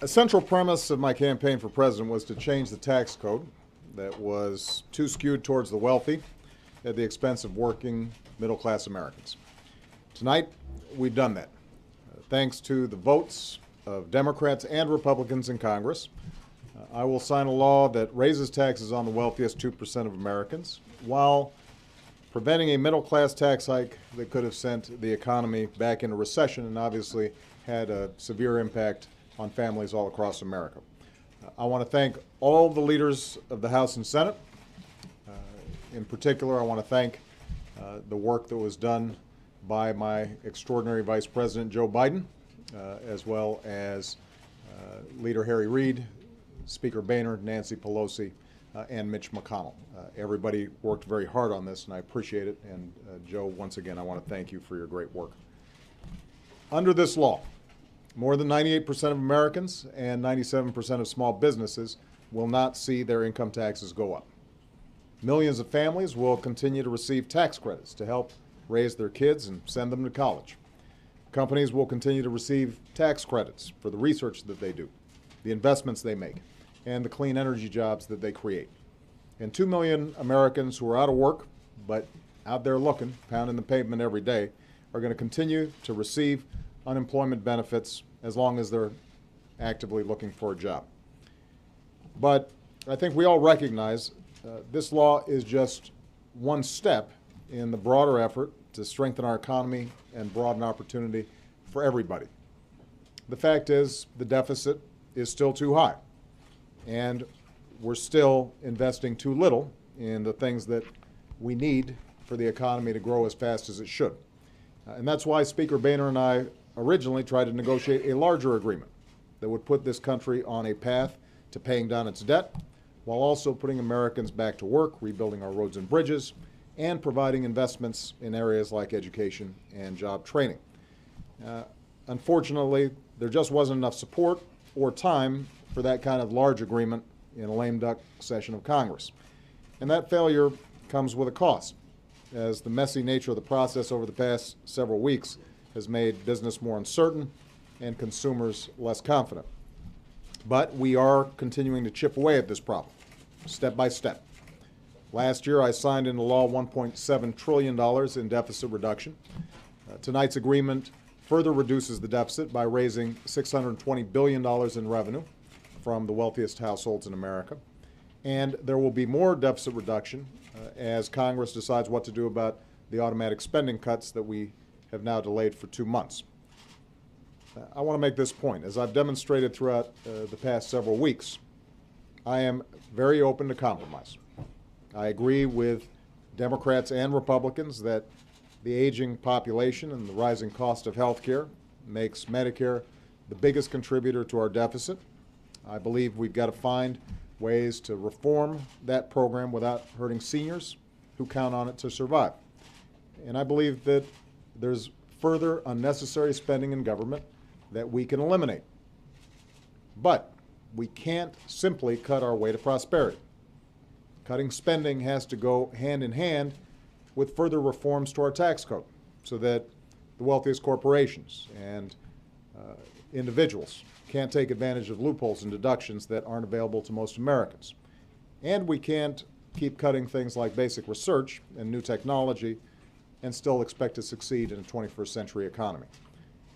A central premise of my campaign for president was to change the tax code that was too skewed towards the wealthy at the expense of working middle-class Americans. Tonight, we've done that. Thanks to the votes of Democrats and Republicans in Congress, I will sign a law that raises taxes on the wealthiest 2% of Americans while preventing a middle-class tax hike that could have sent the economy back into recession and obviously had a severe impact on families all across America. I want to thank all the leaders of the House and Senate. In particular, I want to thank the work that was done by my extraordinary Vice President, Joe Biden, as well as Leader Harry Reid, Speaker Boehner, Nancy Pelosi, and Mitch McConnell. Everybody worked very hard on this, and I appreciate it. And Joe, once again, I want to thank you for your great work. Under this law, more than 98% of Americans and 97% of small businesses will not see their income taxes go up. Millions of families will continue to receive tax credits to help raise their kids and send them to college. Companies will continue to receive tax credits for the research that they do, the investments they make, and the clean energy jobs that they create. And 2 million Americans who are out of work, but out there looking, pounding the pavement every day, are going to continue to receive unemployment benefits as long as they're actively looking for a job. But I think we all recognize this law is just one step in the broader effort to strengthen our economy and broaden opportunity for everybody. The fact is, the deficit is still too high, and we're still investing too little in the things that we need for the economy to grow as fast as it should. And that's why Speaker Boehner and I originally tried to negotiate a larger agreement that would put this country on a path to paying down its debt while also putting Americans back to work, rebuilding our roads and bridges, and providing investments in areas like education and job training. Unfortunately, there just wasn't enough support or time for that kind of large agreement in a lame duck session of Congress. And that failure comes with a cost, as the messy nature of the process over the past several weeks has made business more uncertain and consumers less confident. But we are continuing to chip away at this problem, step by step. Last year, I signed into law $1.7 trillion in deficit reduction. Tonight's agreement further reduces the deficit by raising $620 billion in revenue from the wealthiest households in America. And there will be more deficit reduction as Congress decides what to do about the automatic spending cuts that we have now delayed for 2 months. I want to make this point. As I've demonstrated throughout the past several weeks, I am very open to compromise. I agree with Democrats and Republicans that the aging population and the rising cost of health care makes Medicare the biggest contributor to our deficit. I believe we've got to find ways to reform that program without hurting seniors who count on it to survive. And I believe that there's further unnecessary spending in government that we can eliminate. But we can't simply cut our way to prosperity. Cutting spending has to go hand in hand with further reforms to our tax code so that the wealthiest corporations and individuals can't take advantage of loopholes and deductions that aren't available to most Americans. And we can't keep cutting things like basic research and new technology and still expect to succeed in a 21st century economy.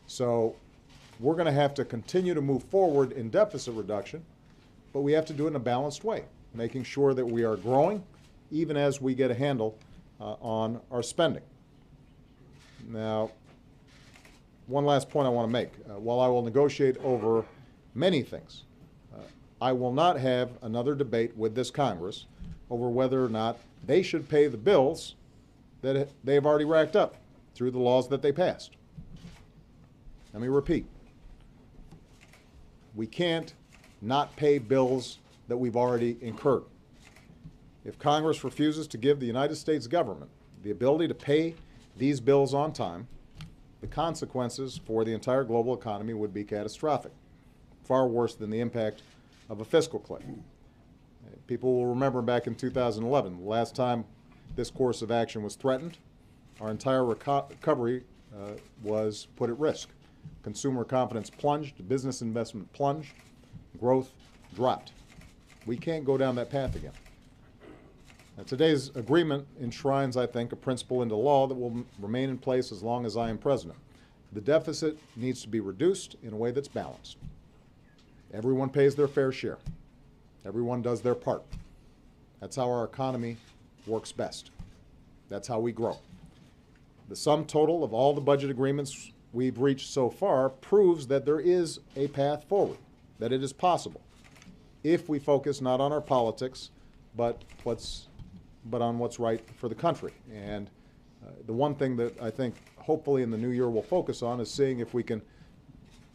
So we're going to have to continue to move forward in deficit reduction, but we have to do it in a balanced way, making sure that we are growing even as we get a handle on our spending. Now, one last point I want to make. While I will negotiate over many things, I will not have another debate with this Congress over whether or not they should pay the bills that they've already racked up through the laws that they passed. Let me repeat. We can't not pay bills that we've already incurred. If Congress refuses to give the United States government the ability to pay these bills on time, the consequences for the entire global economy would be catastrophic, far worse than the impact of a fiscal cliff. People will remember back in 2011, the last time this course of action was threatened, our entire recovery was put at risk. Consumer confidence plunged, business investment plunged, growth dropped. We can't go down that path again. Now, today's agreement enshrines, I think, a principle into law that will remain in place as long as I am president. The deficit needs to be reduced in a way that's balanced. Everyone pays their fair share. Everyone does their part. That's how our economy works best. That's how we grow. The sum total of all the budget agreements we've reached so far proves that there is a path forward, that it is possible, if we focus not on our politics, but on what's right for the country. And the one thing that I think hopefully in the new year we'll focus on is seeing if we can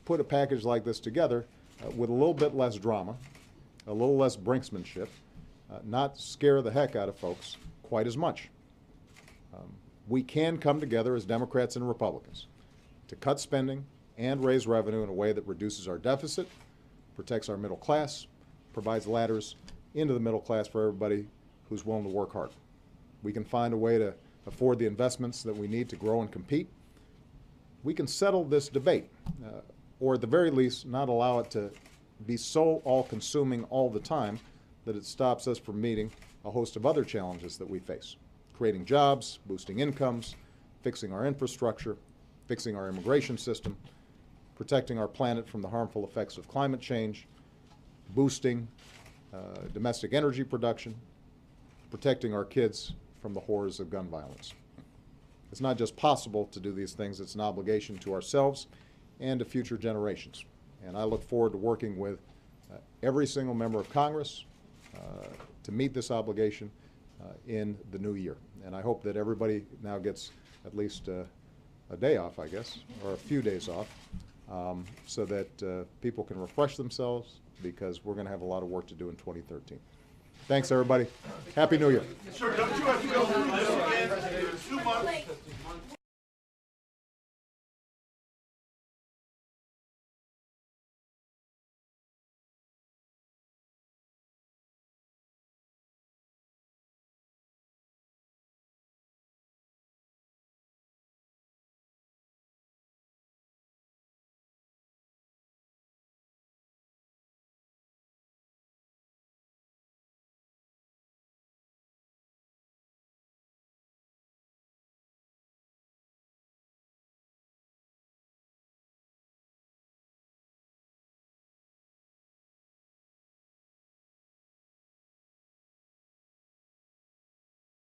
put a package like this together with a little bit less drama, a little less brinksmanship, not scare the heck out of folks quite as much. We can come together as Democrats and Republicans to cut spending and raise revenue in a way that reduces our deficit, protects our middle class, provides ladders into the middle class for everybody who's willing to work hard. We can find a way to afford the investments that we need to grow and compete. We can settle this debate, or at the very least, not allow it to be so all-consuming all the time that it stops us from meeting a host of other challenges that we face. Creating jobs, boosting incomes, fixing our infrastructure, fixing our immigration system, protecting our planet from the harmful effects of climate change, boosting domestic energy production, protecting our kids from the horrors of gun violence. It's not just possible to do these things, it's an obligation to ourselves and to future generations. And I look forward to working with every single member of Congress to meet this obligation in the new year. And I hope that everybody now gets at least a day off, I guess, or a few days off, so that people can refresh themselves, because we're going to have a lot of work to do in 2013. Thanks, everybody. Happy New Year. Sir, don't you have